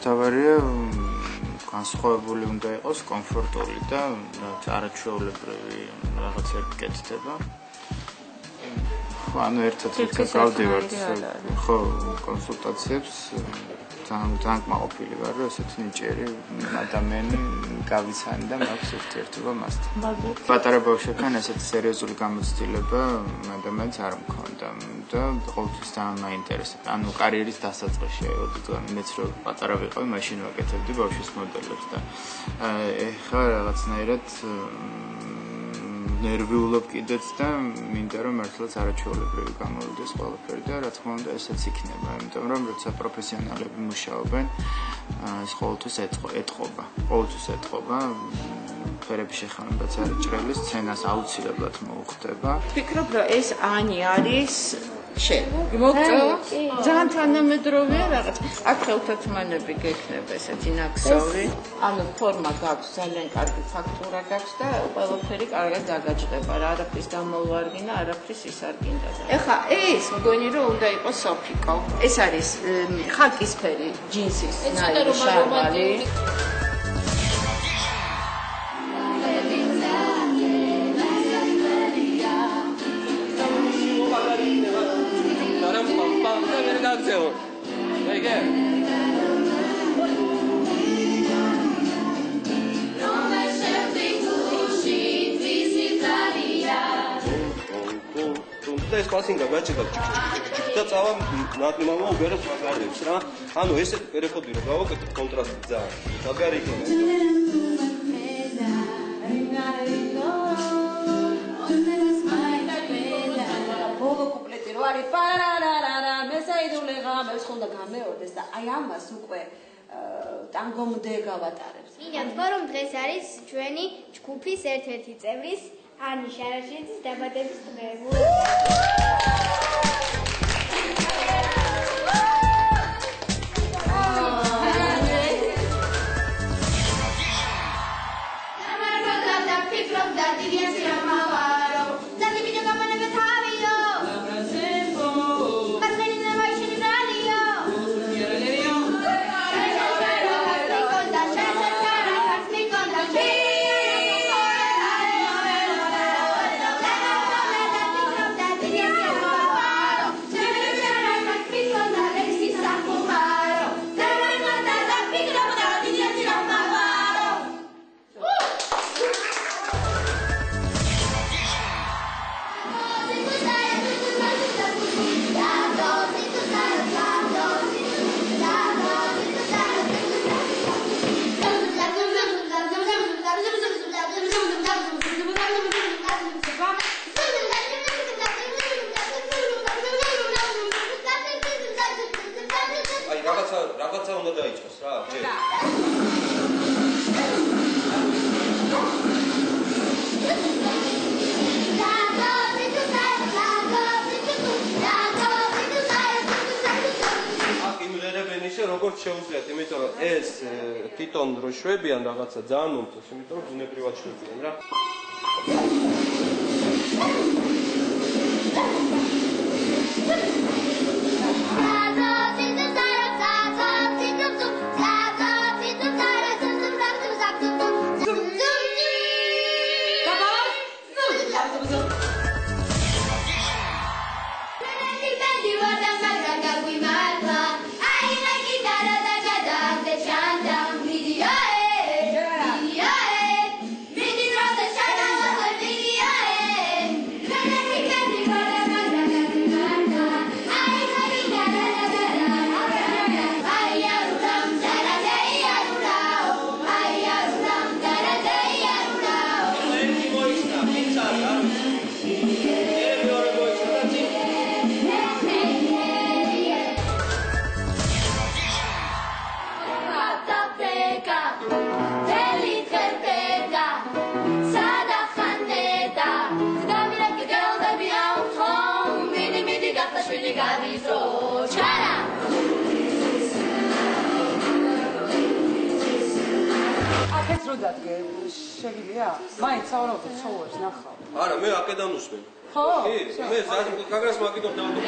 თავარია განსხვავებული უნდა იყოს, კომფორტული და არაჩვეულებრივი რაღაცები კეთდება. ანუ ერთად გავდივართ ხო კონსულტაციებს ძალიან კმაყოფილი ვარ რომ ესეთი ნიჭიერი ადამიანი გავიცანი და მაქვს ურთიერთობა მასთან. პატარა ბავშვებთან ესეთი სერიოზული გამოცდილება ადამიანს არ მქონდა და ყოველთვის ძალიან მაინტერესებდა. ანუ კარიერის დასაწყისში მეც რომ პატარა ვიყავი, მაშინ ვაკეთებდი ბავშვის მოდელებს და ეხლა რაღაცნაირად ნერვიულობ კიდეც და მინდა რომ მართლაც არაჩვეულებრივი გამოვიდეს ყველაფერი და რა თქმა უნდა ესეც იქნება, იმიტომ რომ როცა პროფესიონალები მუშაობენ, ეს ყოველთვის ეთყობა. ფერების შეხამებაც არის ჭრელი, სცენას აუცილებლად მოუხდება. ვფიქრობ, რომ ეს ანი არის შენ. მოგწევს? ძალიან თანამედროვეა რაღაც. აქ ხელთათმანები გექნება ესეთი ნაკსოვი. ანუ ფორმა გაქვს, ძალიან კარგი ფაქტურა გაქვს და ყველაფერი კარგად გაგაჭდება. არაფრის დამოვარგინა, არაფრის ისარგინდა. ეხლა ეს მგონი რომ უნდა იყოს სოფიკო. ეს არის ხაკისფერი ჯინსის ნაირი შარვალი. ეს პასინგა გაჭირდა და წავა ნატიმამა უგერებს მაგარებს რა. ანუ ესეთი პერეხოდი რომ გავაკეთებ კონტრასტი ძალიან. მაგარი იქნება. ბოლო კუპლეტი რო არის პარარარარა მესაიდულეღა მე ხონდა გამეორდეს და აი ამას უკვე ტანგომდე გავატარებს. მინდა თქვა რომ დღეს არის ჩვენი ჯგუფის ერთ-ერთი წევრის ანი შარაშიძის დაბადების დღე. რაღაცა უნდა დაიწყოს რა. აქ იმღერებენ ისე როგორც შეუძლიათ, იმიტომ რომ ეს თვითონ რო შვებიან რაღაცა ძალიან მომწონს, იმიტომ რომ ბუნებრივად შვებიან რა. დადგე შეგიძლია? მაინც ავრავთ ცხოველს ნახავ. არა, მე აქედან უსმენ. ხო? კი, მე გაგრას მაგიდობ დავდო.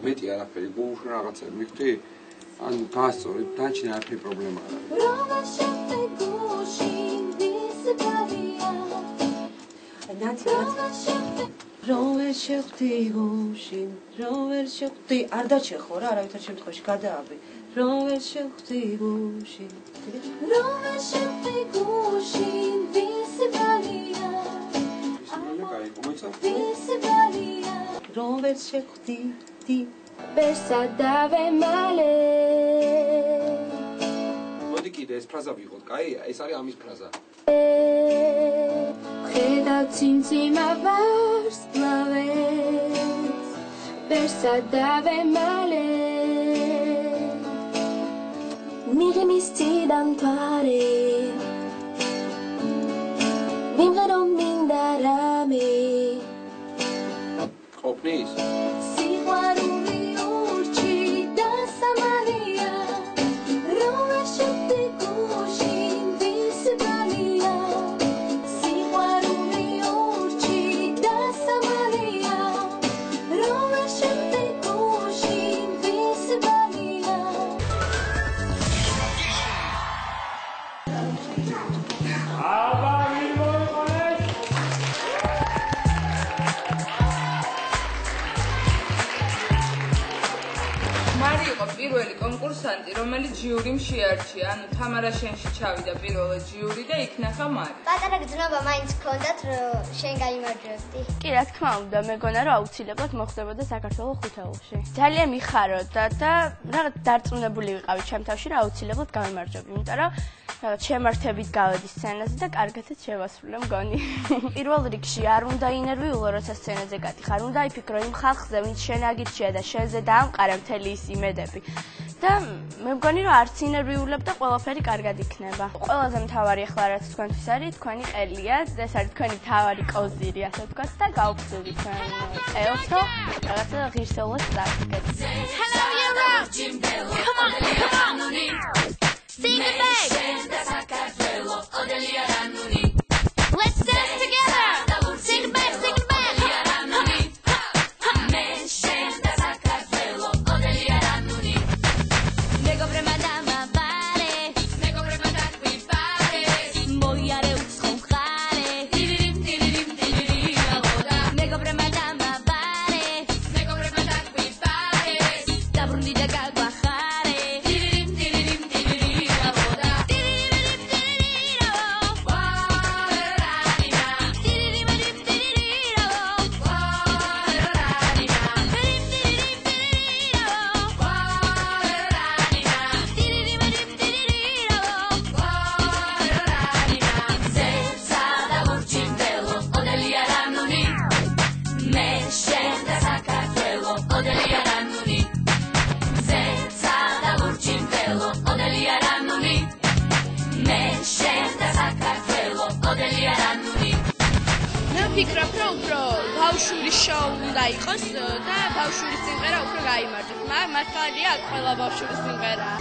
მეტი არაფერი გულში რაღაცა მიხდი ან გასწორი დაჩინე არაფერი პრობლემა არ არის რომელ შეხვდი გუშინ რომელ შეხვდი არ დაჩეხო რა არავითარ შემთხვევაში გადააბი რომელ შეხვდი გუშინ რომელ შეხვდი გუშინ ვისებალია რომელ შეხვდი ბერსადავე მალე მოდი კიდე ეს ფრაზა ვიღოთ კაია ეს არის ამის ფრაზა ხედა ცინციმა ვარსკვლავებს ბერსადავე მალე მიღიმის ციდან მთვარე მიმღერო მინდა რამე ყოფნის სიყვარული ურჩი დასამალია რომელ შეხვდი გუშინ ვისებალია სიყვარული ურჩი დასამალია რომელ შეხვდი გუშინ ვისებალია მარი იყო პირველი კონკურსანტი, რომელიც ჟიურიმ შეარჩია. ანუ თამარა შენში ჩავიდა პირველად ჟიური და იქ ნახა მარი. პატარა გზნობა მაინც ჰქონდათ რომ შენ გაიმარჯვებდი. კი, რა თქმა უნდა, მეგონა რომ აუცილებლად მოხდებოდა საქართველოს ხუთეულში. ძალიან მიხაროდა და რაღაც დარწმუნებული ვიყავი ჩემ თავში რომ აუცილებლად გავიმარჯვები, იმიტომ რომ რაღაც შემართებით გავედი სცენაზე და კარგადაც შევასრულე მგონი. პირველ რიგში არ უნდა ინერვიულო, როცა სცენაზე გადიხარ, უნდა იფიქრო იმ ხალხზე, ვინც შენ აგირჩია და შენზე დაამყარა მთელი ის იმედები. და მე მგონი რომ არც ინერვიულებ და ყველაფერი კარგად იქნება. ყველაზე მთავარი ახლა რაც თქვენთვის არის, თქვენი ყელია, ეს არის თქვენი მთავარი კოზირი, ასე ვთქვათ და გავხსნილი თქვენ ყელს, რომ რაღაცა ღირსეულად წარდგეთ. Hello Europe! Come on, come on! Sing it back! Let's dance together! Sing it back, sing it back! ვფიქრობ, რომ უფრო ბავშვური შოუ უნდა იყოს და ბავშვური სიმღერა უფრო გაიმარჯვოს. მართალია, ყველა ბავშვური სიმღერაა.